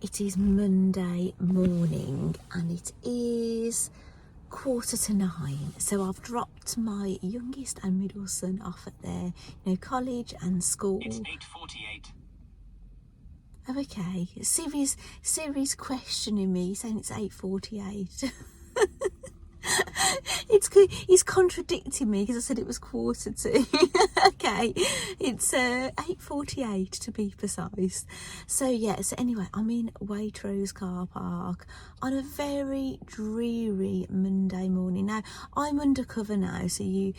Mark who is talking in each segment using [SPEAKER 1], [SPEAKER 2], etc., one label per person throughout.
[SPEAKER 1] it is Monday morning and it is 8:45. So I've dropped my youngest and middle son off at their college and school.
[SPEAKER 2] It's 8:48.
[SPEAKER 1] Oh, okay. Siri's questioning me, saying it's 8:48. It's good. He's contradicting me because I said it was 1:45. Okay, it's 8:48 to be precise. So yeah. So anyway, I'm in Waitrose car park on a very dreary Monday morning. Now I'm undercover now, so you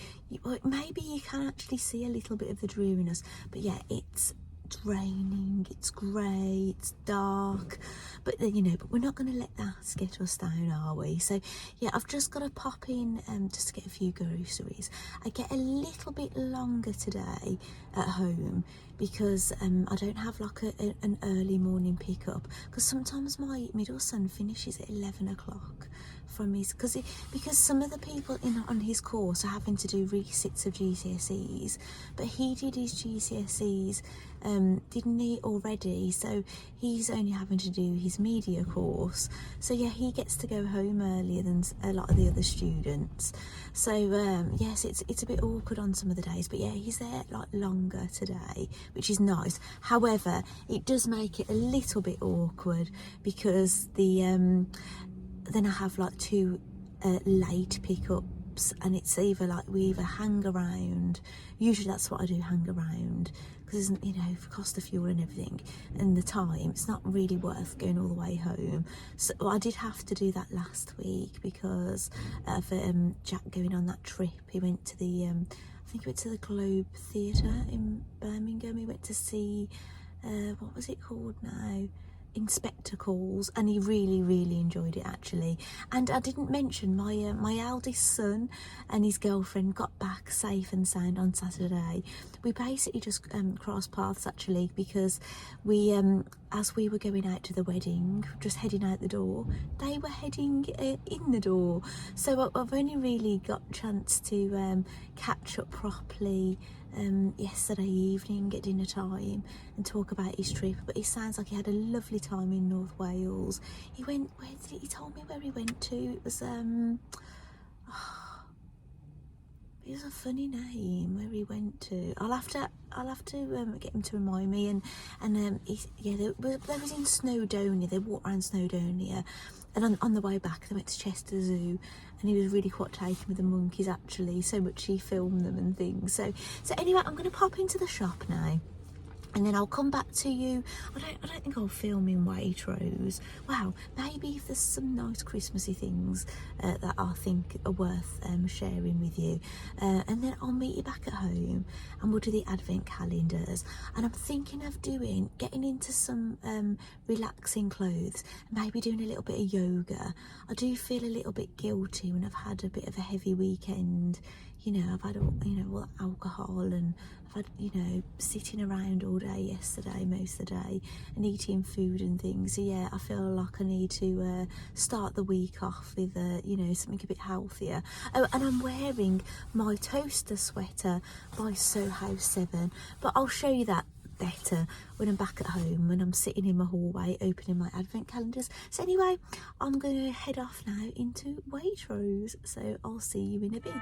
[SPEAKER 1] maybe you can actually see a little bit of the dreariness. But yeah, it's raining, it's grey, it's dark, but but we're not going to let that get us down, are we? So yeah, I've just got to pop in just to get a few groceries. I get a little bit longer today at home because I don't have like an early morning pickup, because sometimes my middle son finishes at 11 o'clock from his, because some of the people on his course are having to do resits of GCSEs, but he did his GCSEs didn't he already, so he's only having to do his media course. So yeah, he gets to go home earlier than a lot of the other students. So yes, it's a bit awkward on some of the days, but yeah, he's there like longer today, which is nice. However, it does make it a little bit awkward because then I have like two late pickups, and it's either we either hang around. Usually that's what I do, hang around, because for cost of fuel and everything and the time, it's not really worth going all the way home. So I did have to do that last week because of Jack going on that trip. He went to the I think he went to the Globe Theatre in Birmingham. He went to see what was it called now? Inspector Calls, and he really enjoyed it actually. And I didn't mention my eldest son and his girlfriend got back safe and sound on Saturday. We basically just crossed paths actually, because we as we were going out to the wedding, just heading out the door, they were heading in the door. So I've only really got a chance to catch up properly yesterday evening at dinner time and talk about his trip. But he sounds like he had a lovely time in North Wales. He went, he told me where he went to. It was it was a funny name where he went to. I'll have to get him to remind me. And there was in Snowdonia. They walked around Snowdonia, and on the way back they went to Chester Zoo, and he was really quite taken with the monkeys actually, so much he filmed them and things. So anyway, I'm going to pop into the shop now, and then I'll come back to you. I don't think I'll film in Waitrose. Wow, maybe if there's some nice Christmassy things that I think are worth sharing with you. And then I'll meet you back at home and we'll do the advent calendars. And I'm thinking of getting into some relaxing clothes, maybe doing a little bit of yoga. I do feel a little bit guilty when I've had a bit of a heavy weekend. I've had all that alcohol, and I've had, sitting around all day yesterday, most of the day, and eating food and things. So yeah, I feel like I need to start the week off with, something a bit healthier. Oh, and I'm wearing my toaster sweater by Soho 7, but I'll show you that better when I'm back at home, when I'm sitting in my hallway opening my advent calendars. So anyway, I'm going to head off now into Waitrose, so I'll see you in a bit.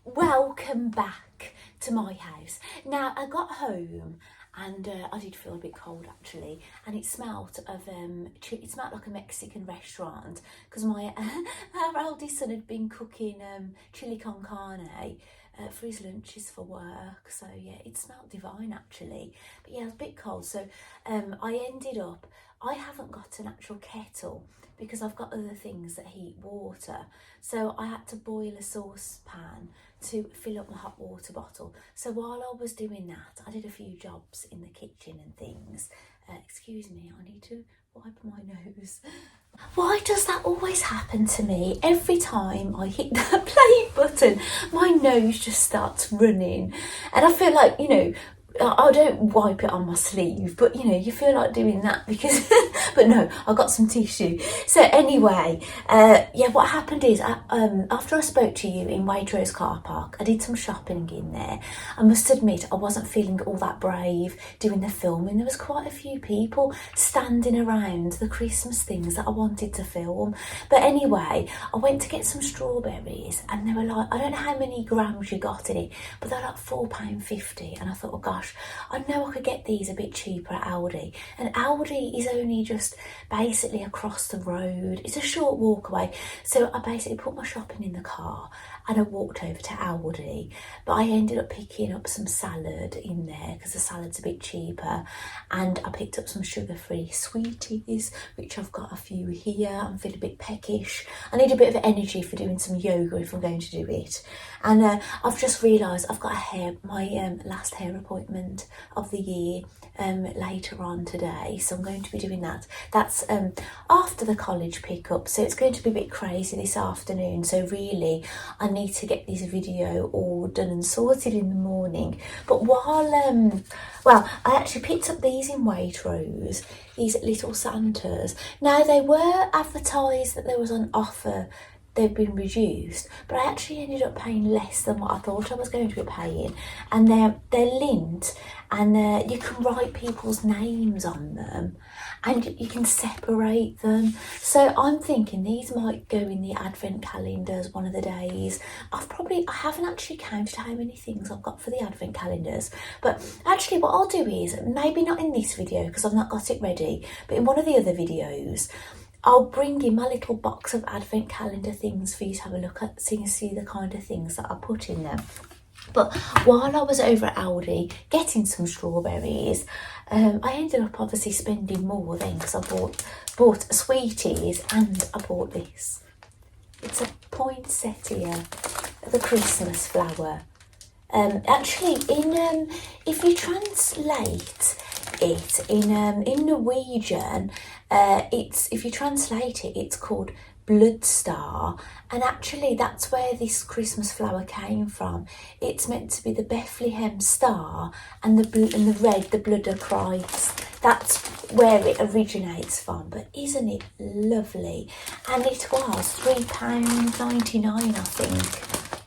[SPEAKER 1] Welcome back to my house. Now I got home and I did feel a bit cold actually, and it smelt of it smelled like a Mexican restaurant, because our eldest son had been cooking chili con carne for his lunches for work. So yeah, it smelled divine actually. But yeah, it was a bit cold, so I haven't got an actual kettle because I've got other things that heat water. So I had to boil a saucepan to fill up my hot water bottle. So while I was doing that, I did a few jobs in the kitchen and things. Excuse me, I need to wipe my nose. Why does that always happen to me? Every time I hit that play button, my nose just starts running. And I feel like, you know, I don't wipe it on my sleeve, but you know, you feel like doing that because, but no, I got some tissue. So anyway, yeah, what happened is, after I spoke to you in Waitrose car park, I did some shopping in there. I must admit, I wasn't feeling all that brave doing the filming. There was quite a few people standing around the Christmas things that I wanted to film. But anyway, I went to get some strawberries and they were like, I don't know how many grams you got in it, but they're like £4.50. And I thought, oh gosh, I know I could get these a bit cheaper at Aldi. And Aldi is only just basically across the road. It's a short walk away. So I basically put my shopping in the car and I walked over to Aldi. But I ended up picking up some salad in there because the salad's a bit cheaper. And I picked up some sugar-free sweeties, which I've got a few here. I'm feeling a bit peckish. I need a bit of energy for doing some yoga if I'm going to do it. And I've just realised I've got my last hair appointment of the year later on today, so I'm going to be doing that. That's after the college pickup, so it's going to be a bit crazy this afternoon. So really, I need to get this video all done and sorted in the morning. But while well, I actually picked up these in Waitrose, these little Santas. Now they were advertised that there was an offer. They've been reduced, but I actually ended up paying less than what I thought I was going to be paying. And they're lint, and you can write people's names on them, and you can separate them. So I'm thinking these might go in the advent calendars one of the days. I haven't actually counted how many things I've got for the advent calendars, but actually what I'll do is, maybe not in this video because I've not got it ready, but in one of the other videos, I'll bring in my little box of advent calendar things for you to have a look at, so you can see the kind of things that I put in them. But while I was over at Aldi getting some strawberries, I ended up obviously spending more then because I bought sweeties and I bought this. It's a poinsettia, the Christmas flower. Actually, if you translate it in Norwegian, if you translate it, it's called blood star, and actually that's where this Christmas flower came from. It's meant to be the Bethlehem star, and the red, the blood of Christ. That's where it originates from. But isn't it lovely? And it was £3.99, I think.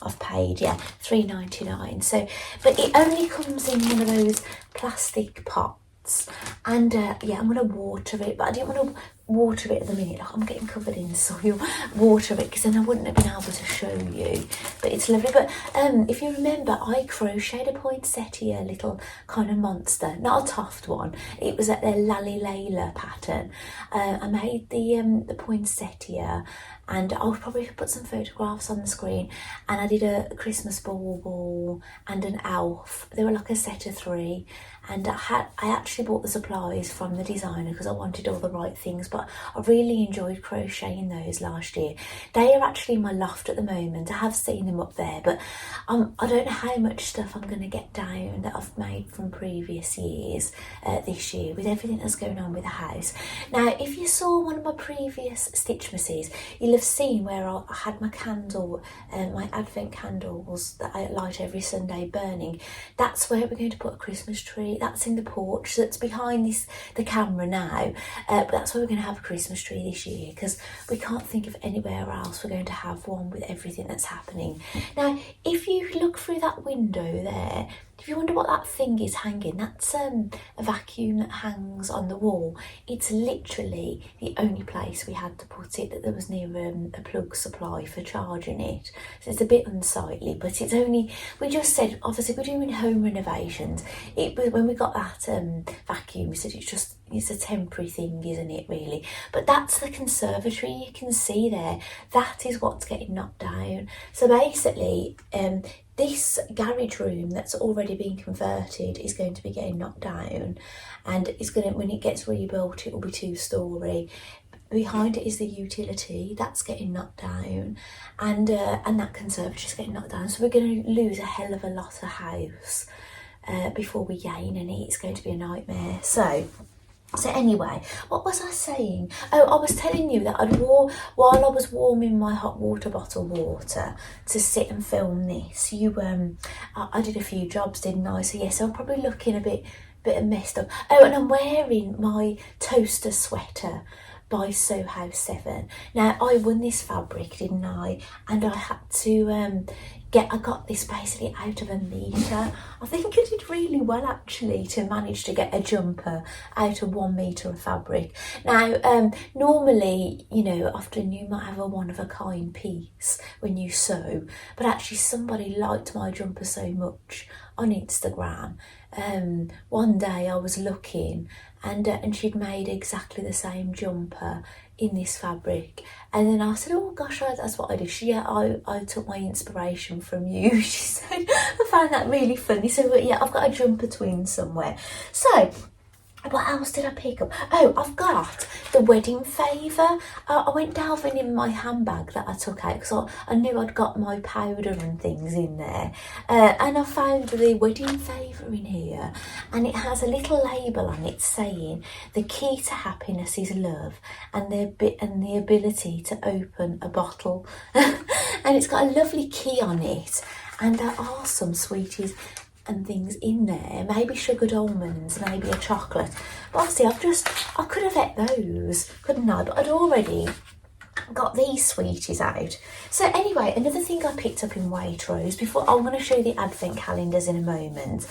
[SPEAKER 1] I've paid, yeah, £3.99. So, but it only comes in one of those plastic pots. And yeah, I'm gonna water it, but I didn't want to water it at the minute. Like, I'm getting covered in soil. Water it because then I wouldn't have been able to show you. But it's lovely. But if you remember, I crocheted a poinsettia little kind of monster, not a tuft one. It was at their Lally Layla pattern. I made the poinsettia, and I'll probably put some photographs on the screen. And I did a Christmas ball and an elf. They were like a set of 3. And I actually bought the supplies from the designer because I wanted all the right things, but I really enjoyed crocheting those last year. They are actually in my loft at the moment. I have seen them up there, but I don't know how much stuff I'm going to get down that I've made from previous years this year with everything that's going on with the house. Now, if you saw one of my previous Stitchmases, you'll have seen where I had my candle, my advent candles that I light every Sunday burning. That's where we're going to put a Christmas tree. That's in the porch that's behind the camera now, but that's where we're going to have a Christmas tree this year because we can't think of anywhere else we're going to have one with everything that's happening. Now, if you look through that window there, if you wonder what that thing is hanging, that's a vacuum that hangs on the wall. It's literally the only place we had to put it that there was near a plug supply for charging it. So it's a bit unsightly, but it's only, we just said, obviously we're doing home renovations. When we got that vacuum, we said it's a temporary thing, isn't it, really? But that's the conservatory you can see there. That is what's getting knocked down. So basically, this garage room that's already been converted is going to be getting knocked down, and it's going to, when it gets rebuilt, it will be 2-storey. Behind it is the utility that's getting knocked down, and that conservatory is getting knocked down. So we're going to lose a hell of a lot of house before we gain any. It's going to be a nightmare. So So anyway, what was I saying? Oh, I was telling you that while I was warming my hot water bottle water to sit and film this, I did a few jobs, didn't I? So yes, I'm probably looking a bit messed up. Oh, and I'm wearing my toaster sweater by Soho 7. Now, I won this fabric, didn't I? And I had to I got this basically out of a metre. I think I did really well actually to manage to get a jumper out of 1 metre of fabric. Now, normally, you know, often you might have a one-of-a-kind piece when you sew, but actually somebody liked my jumper so much on Instagram. One day I was looking and she'd made exactly the same jumper in this fabric, and then I said, oh gosh, that's what I do. I took my inspiration from you. She said, I found that really funny. So yeah, I've got a jumper twin somewhere. So what else did I pick up? Oh, I've got the wedding favour. I went delving in my handbag that I took out because I knew I'd got my powder and things in there. And I found the wedding favour in here. And it has a little label on it saying, the key to happiness is love and the ability to open a bottle. And it's got a lovely key on it. And there are some sweeties and things in there, maybe sugared almonds, maybe a chocolate. But obviously I could have ate those, couldn't I? But I'd already got these sweeties out. So anyway, another thing I picked up in Waitrose, before I'm going to show you the advent calendars in a moment,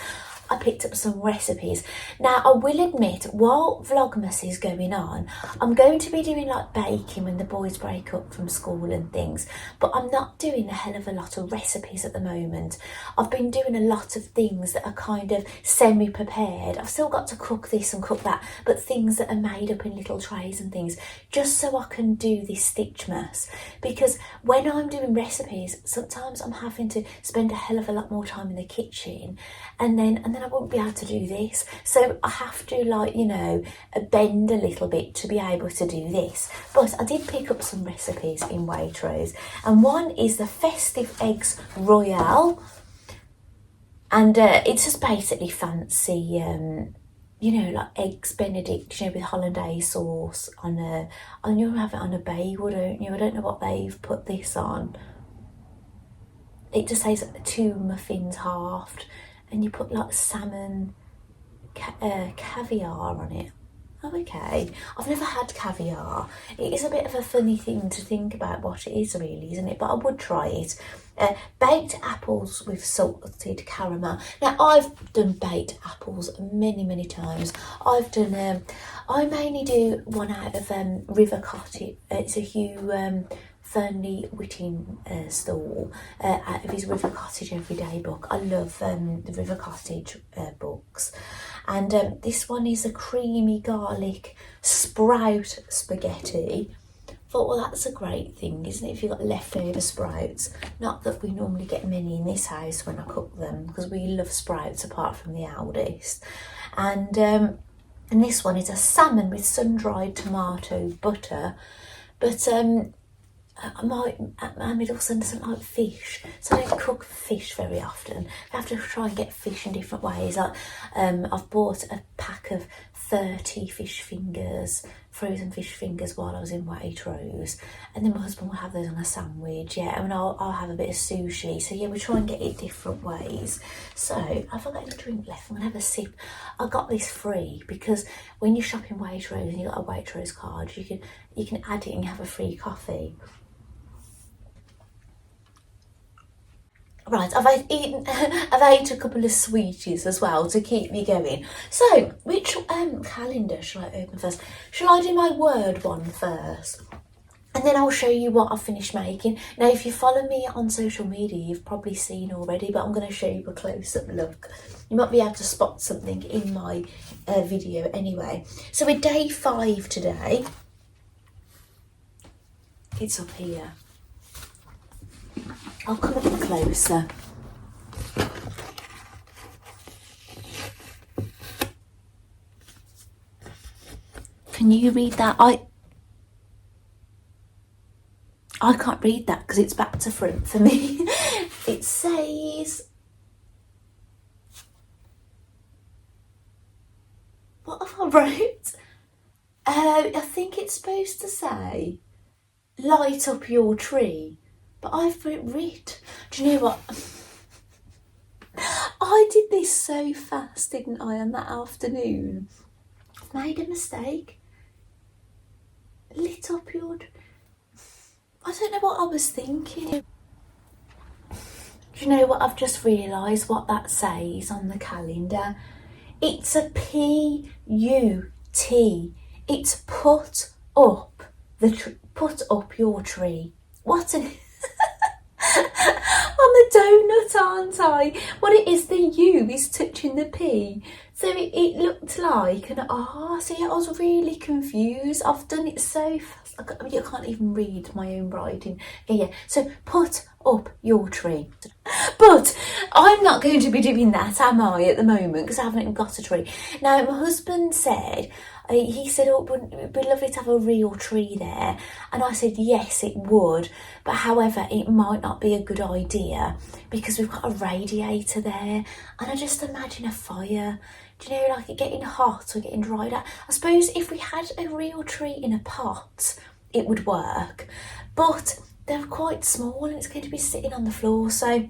[SPEAKER 1] I picked up some recipes. Now, I will admit, while Vlogmas is going on, I'm going to be doing like baking when the boys break up from school and things, but I'm not doing a hell of a lot of recipes at the moment. I've been doing a lot of things that are kind of semi-prepared. I've still got to cook this and cook that, but things that are made up in little trays and things, just so I can do this Stitchmas. Because when I'm doing recipes, sometimes I'm having to spend a hell of a lot more time in the kitchen, and then I won't be able to do this. So I have to, like, you know, bend a little bit to be able to do this. But I did pick up some recipes in Waitrose, and one is the festive eggs royale, and it's just basically fancy, you know, like eggs Benedict, you know, with hollandaise sauce on you have it on a bagel, don't you? I don't know what they've put this on. It just says 2 muffins halved, and you put like salmon caviar on it. Oh, okay. I've never had caviar. It is a bit of a funny thing to think about what it is really, isn't it? But I would try it. Baked apples with salted caramel. Now, I've done baked apples many times. I've done, I mainly do one out of River Cottage. It's a Hugh Fernley Whitting stall out of his River Cottage Everyday book. I love the River Cottage books. And this one is a creamy garlic sprout spaghetti. Thought, well, that's a great thing, isn't it, if you've got leftover sprouts? Not that we normally get many in this house when I cook them, because we love sprouts apart from the eldest. And this one is a salmon with sun-dried tomato butter. But my middle son doesn't like fish, so I don't cook fish very often. I have to try and get fish in different ways. Like, I've bought a pack of 30 fish fingers, frozen fish fingers, while I was in Waitrose, and then my husband will have those on a sandwich. Yeah, and I'll have a bit of sushi. So yeah, we try and get it different ways. So I've got a drink left. I'm gonna have a sip. I got this free because when you shop in Waitrose and you got a Waitrose card, you can add it and have a free coffee. Right, I've ate a couple of sweeties as well to keep me going. So, which calendar shall I open first? Shall I do my word one first? And then I'll show you what I've finished making. Now, if you follow me on social media, you've probably seen already, but I'm going to show you a close-up look. You might be able to spot something in my video anyway. So we're day 5 today. It's up here. I'll come a bit closer. Can you read that? I can't read that because it's back to front for me. It says, what have I wrote? I think it's supposed to say, light up your tree. But I've writ. Do you know what? I did this so fast, didn't I, on that afternoon? I've made a mistake. Lit up your... I don't know what I was thinking. Do you know what? I've just realised what that says on the calendar. It's a P-U-T. It's put up put up your tree. What an... I'm a donut, aren't I? What it is, the U is touching the P. So it looked like an R. So yeah, I was really confused. I've done it so fast. I can't even read my own writing. Yeah, so put up your tree. But I'm not going to be doing that, am I, at the moment, because I haven't even got a tree. Now, my husband said, he said, oh, wouldn't it be lovely to have a real tree there? And I said, yes, it would. But however, it might not be a good idea because we've got a radiator there. And I just imagine a fire. Do you know, like it getting hot or getting dried out? I suppose if we had a real tree in a pot, it would work. But they're quite small and it's going to be sitting on the floor. So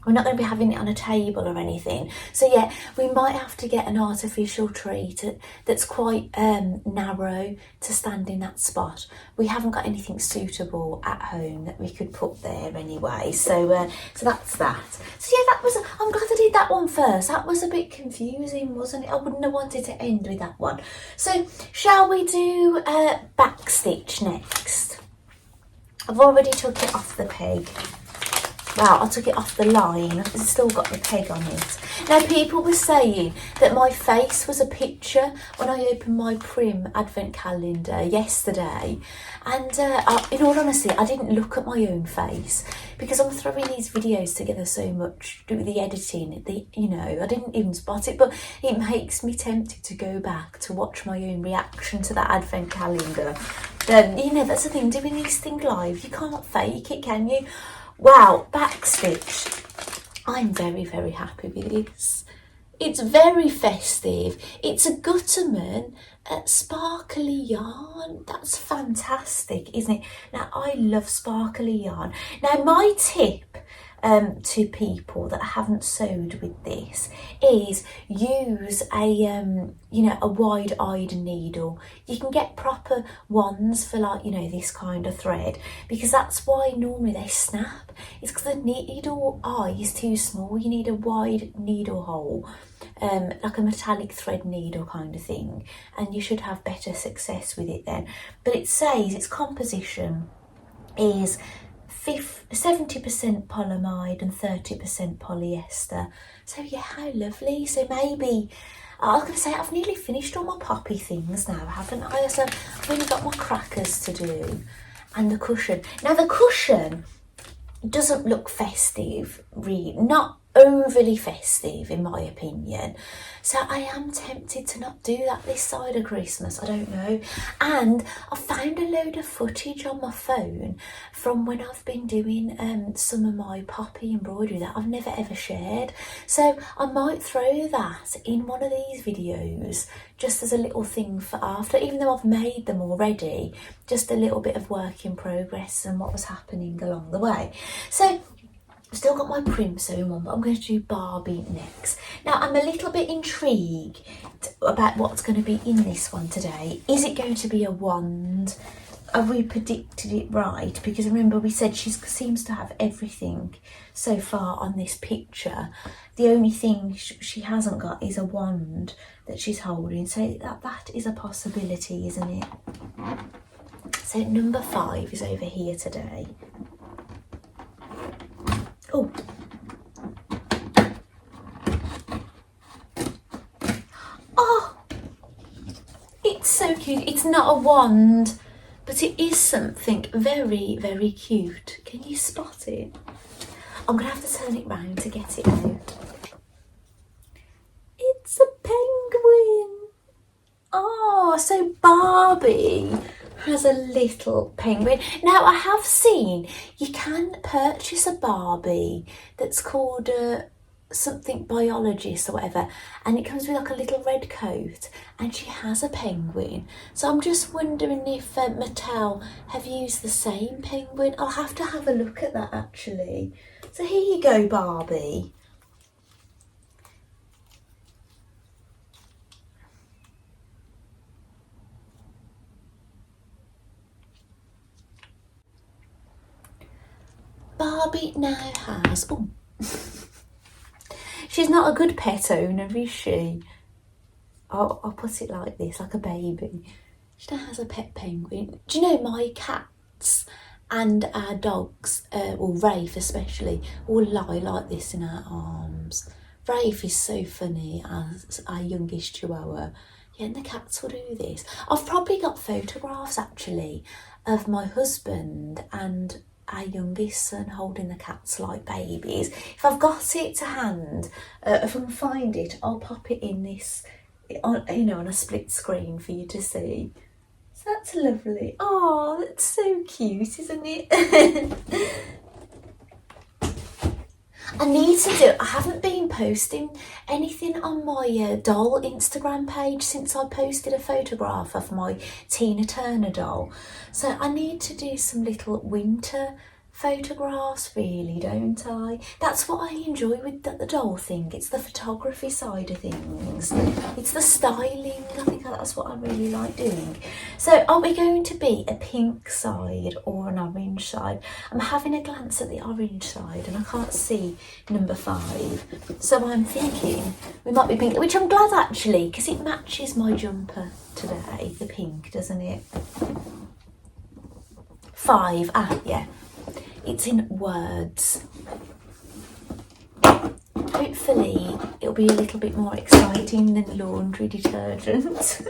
[SPEAKER 1] we're not going to be having it on a table or anything. So yeah, we might have to get an artificial tree that's quite narrow to stand in that spot. We haven't got anything suitable at home that we could put there anyway. So that's that. So yeah, I'm glad I did that one first. That was a bit confusing, wasn't it? I wouldn't have wanted to end with that one. So shall we do back stitch next? I've already took it off the peg. Wow, I took it off the line. It's still got the peg on it. Now, people were saying that my face was a picture when I opened my Prim advent calendar yesterday. And in all honesty, I didn't look at my own face because I'm throwing these videos together so much with the editing. I didn't even spot it, but it makes me tempted to go back to watch my own reaction to that advent calendar. That's the thing, doing these things live, you can't fake it, can you? Wow, backstitch. I'm very, very happy with this. It's very festive. It's a Gutterman sparkly yarn. That's fantastic, isn't it? Now, I love sparkly yarn. Now, my tip to people that haven't sewed with this is use a wide-eyed needle. You can get proper ones for this kind of thread, because that's why normally they snap. It's because the needle eye is too small. You need a wide needle hole, like a metallic thread needle kind of thing, and you should have better success with it then. But it says its composition is 70% polyamide and 30% polyester. So yeah, how lovely. So maybe I was going to say, I've nearly finished all my poppy things now, haven't I? So I've only got my crackers to do and the cushion. Now the cushion doesn't look festive, really, not overly festive in my opinion. So I am tempted to not do that this side of Christmas, I don't know. And I found a load of footage on my phone from when I've been doing some of my poppy embroidery that I've never ever shared. So I might throw that in one of these videos just as a little thing for after, even though I've made them already, just a little bit of work in progress and what was happening along the way. So I've still got my Prim sewing one, but I'm going to do Barbie next. Now, I'm a little bit intrigued about what's going to be in this one today. Is it going to be a wand? Have we predicted it right? Because remember, we said she seems to have everything so far on this picture. The only thing she hasn't got is a wand that she's holding. So that is a possibility, isn't it? So number 5 is over here today. Oh, it's so cute. It's not a wand, but it is something very, very cute. Can you spot it? I'm going to have to turn it round to get it out. It's a penguin. Oh, so Barbie has a little penguin. Now, I have seen you can purchase a Barbie that's called something biologist or whatever, and it comes with like a little red coat, and she has a penguin. So I'm just wondering if Mattel have used the same penguin. I'll have to have a look at that actually. So here you go, Barbie. Barbie now has, oh, she's not a good pet owner, is she? I'll put it like this, like a baby. She now has a pet penguin. Do you know my cats and our dogs, well Rafe especially, will lie like this in our arms. Rafe is so funny, as our youngest chihuahua. Yeah, and the cats will do this. I've probably got photographs actually of my husband and our youngest son holding the cats like babies. If I've got it to hand, if I can find it, I'll pop it in this, on, you know, on a split screen for you to see. So that's lovely. Oh, that's so cute, isn't it? I need to do, I haven't been posting anything on my doll Instagram page since I posted a photograph of my Tina Turner doll. So I need to do some little winter photographs really, don't I? That's what I enjoy with the doll thing. It's the photography side of things. It's the styling. I think that's what I really like doing. So are we going to be a pink side or an orange side? I'm having a glance at the orange side and I can't see number 5. So I'm thinking we might be pink, which I'm glad actually, because it matches my jumper today, the pink, doesn't it? 5, yeah. It's in words. Hopefully it'll be a little bit more exciting than laundry detergent.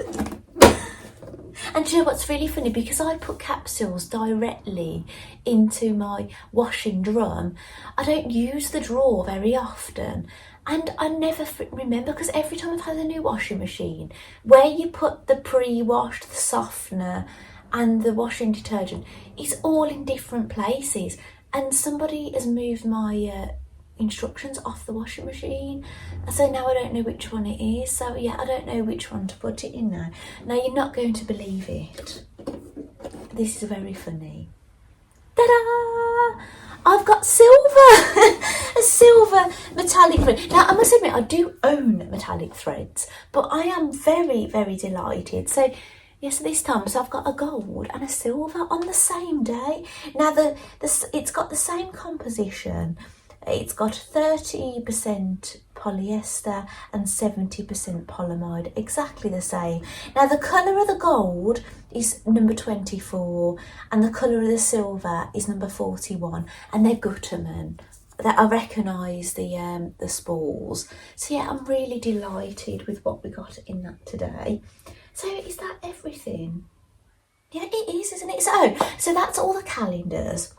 [SPEAKER 1] And you know what's really funny, because I put capsules directly into my washing drum, I don't use the drawer very often. And I never remember, because every time I've had a new washing machine, where you put the pre-wash, the softener and the washing detergent, it's all in different places. And somebody has moved my instructions off the washing machine, so now I don't know which one it is. So yeah, I don't know which one to put it in now. Now you're not going to believe it. This is very funny. Ta-da! I've got silver, a silver metallic thread. Now I must admit I do own metallic threads, but I am very, very delighted. So yes, this time, so I've got a gold and a silver on the same day. Now it's got the same composition. It's got 30% polyester and 70% polyamide, exactly the same. Now the colour of the gold is number 24 and the colour of the silver is number 41, and they're Gutterman. That I recognise the spools. So yeah, I'm really delighted with what we got in that today. So is that everything? Yeah, it is, isn't it? So that's all the calendars.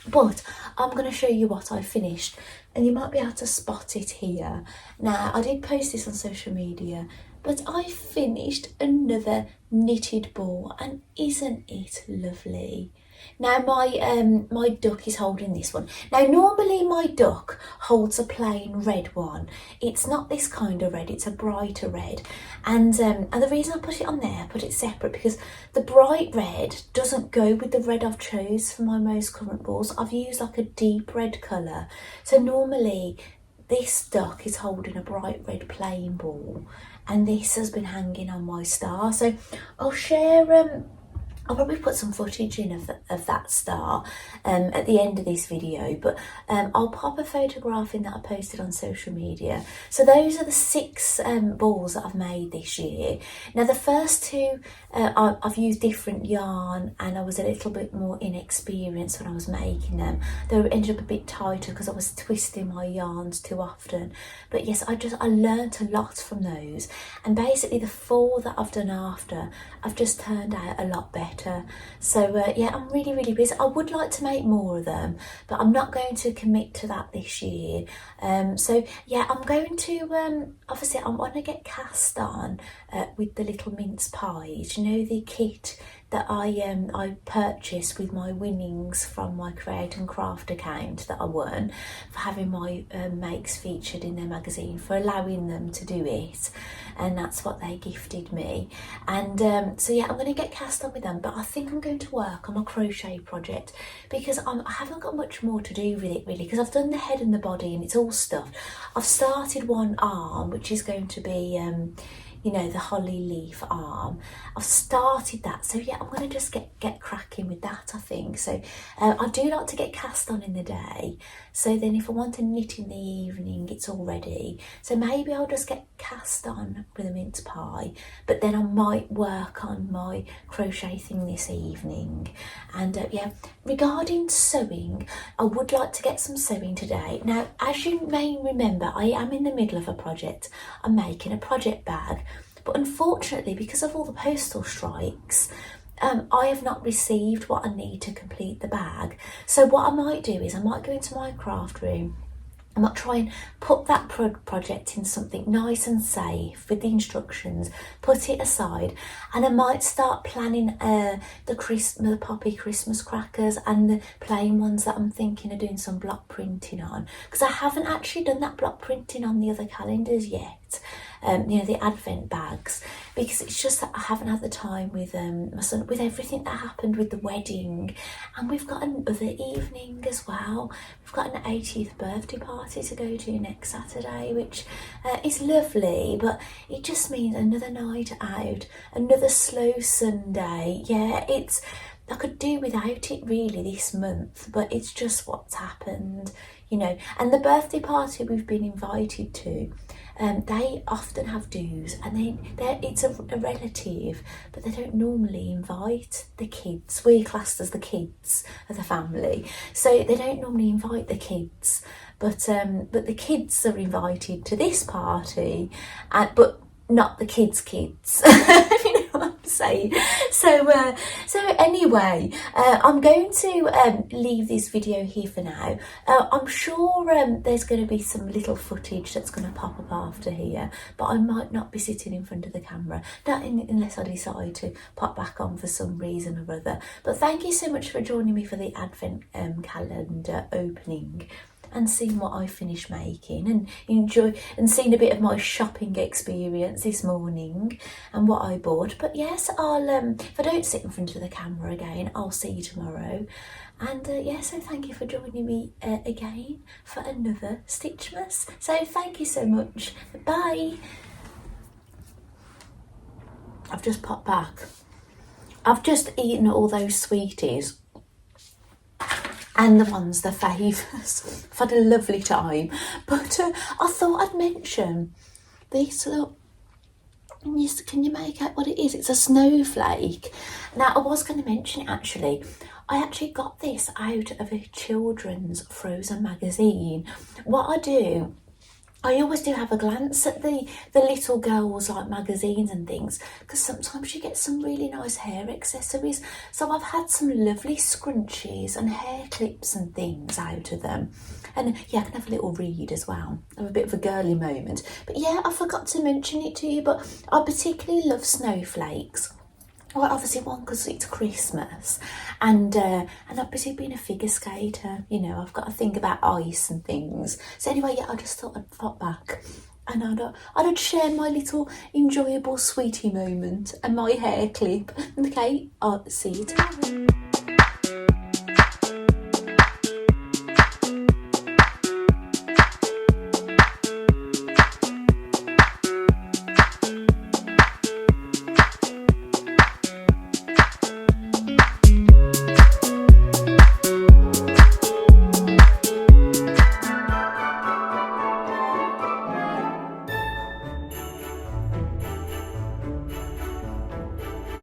[SPEAKER 1] But I'm going to show you what I finished, and you might be able to spot it here. Now, I did post this on social media, but I finished another knitted ball, and isn't it lovely? Now my duck is holding this one. Now normally my duck holds a plain red one. It's not this kind of red, it's a brighter red. And the reason I put it on there, put it separate, because the bright red doesn't go with the red I've chose for my most current balls. I've used like a deep red colour. So normally this duck is holding a bright red plain ball, and this has been hanging on my star. So I'll share I'll probably put some footage in of that star at the end of this video, but I'll pop a photograph in that I posted on social media. So those are the 6 balls that I've made this year. Now the first 2, I've used different yarn, and I was a little bit more inexperienced when I was making them. They ended up a bit tighter because I was twisting my yarns too often. But yes, I learnt a lot from those, and basically the 4 that I've done after, I've just turned out a lot better. So yeah, I'm really, really busy. I would like to make more of them, but I'm not going to commit to that this year. So yeah, I'm going to obviously I want to get cast on with the little mince pies, you know, the kit that I purchased with my winnings from my Create and Craft account that I won for having my makes featured in their magazine, for allowing them to do it, and that's what they gifted me. And so yeah, I'm going to get cast on with them, but I think I'm going to work on my crochet project because I haven't got much more to do with it really, because I've done the head and the body and it's all stuffed. I've started one arm, which is going to be you know, the holly leaf arm. I've started that, so yeah, I'm going to just get cracking with that, I think. So I do like to get cast on in the day, so then if I want to knit in the evening, it's all ready. So maybe I'll just get cast on with a mince pie, but then I might work on my crochet thing this evening. And yeah, regarding sewing, I would like to get some sewing today. Now, as you may remember, I am in the middle of a project. I'm making a project bag, but unfortunately, because of all the postal strikes, I have not received what I need to complete the bag. So what I might do is I might go into my craft room, I might try and put that project in something nice and safe with the instructions, put it aside, and I might start planning the poppy Christmas crackers and the plain ones that I'm thinking of doing some block printing on, because I haven't actually done that block printing on the other calendars yet. You know, the advent bags, because it's just that I haven't had the time with my son, with everything that happened with the wedding, and we've got another evening as well. We've got an 80th birthday party to go to next Saturday, which is lovely, but it just means another night out, another slow Sunday. Yeah, I could do without it really this month, but it's just what's happened, you know. And the birthday party we've been invited to, they often have dues, and it's a relative, but they don't normally invite the kids. We're classed as the kids of the family, so they don't normally invite the kids, but the kids are invited to this party, but not the kids. If you know what I'm saying. So anyway, I'm going to leave this video here for now. I'm sure there's going to be some little footage that's going to pop up after here, but I might not be sitting in front of the camera, unless I decide to pop back on for some reason or other. But thank you so much for joining me for the advent calendar opening, and seeing what I finished making, and enjoy and seeing a bit of my shopping experience this morning and what I bought. But yes, I'll if I don't sit in front of the camera again, I'll see you tomorrow. And yeah, so thank you for joining me again for another Stitchmas. So thank you so much. Bye. I've just popped back. I've just eaten all those sweeties, and the favours. I've had a lovely time. But I thought I'd mention this. Look, can you make out what it is? It's a snowflake. Now, I was going to mention it actually. I actually got this out of a children's Frozen magazine. What I always do have a glance at the little girls' like magazines and things, because sometimes you get some really nice hair accessories. So I've had some lovely scrunchies and hair clips and things out of them. And yeah, I can have a little read as well. Have a bit of a girly moment. But yeah, I forgot to mention it to you, but I particularly love snowflakes. Well, obviously one because it's Christmas, and obviously being a figure skater, you know, I've got to think about ice and things. So anyway, yeah, I just thought I'd pop back and I'd share my little enjoyable sweetie moment and my hair clip. Okay, I'll see you tomorrow.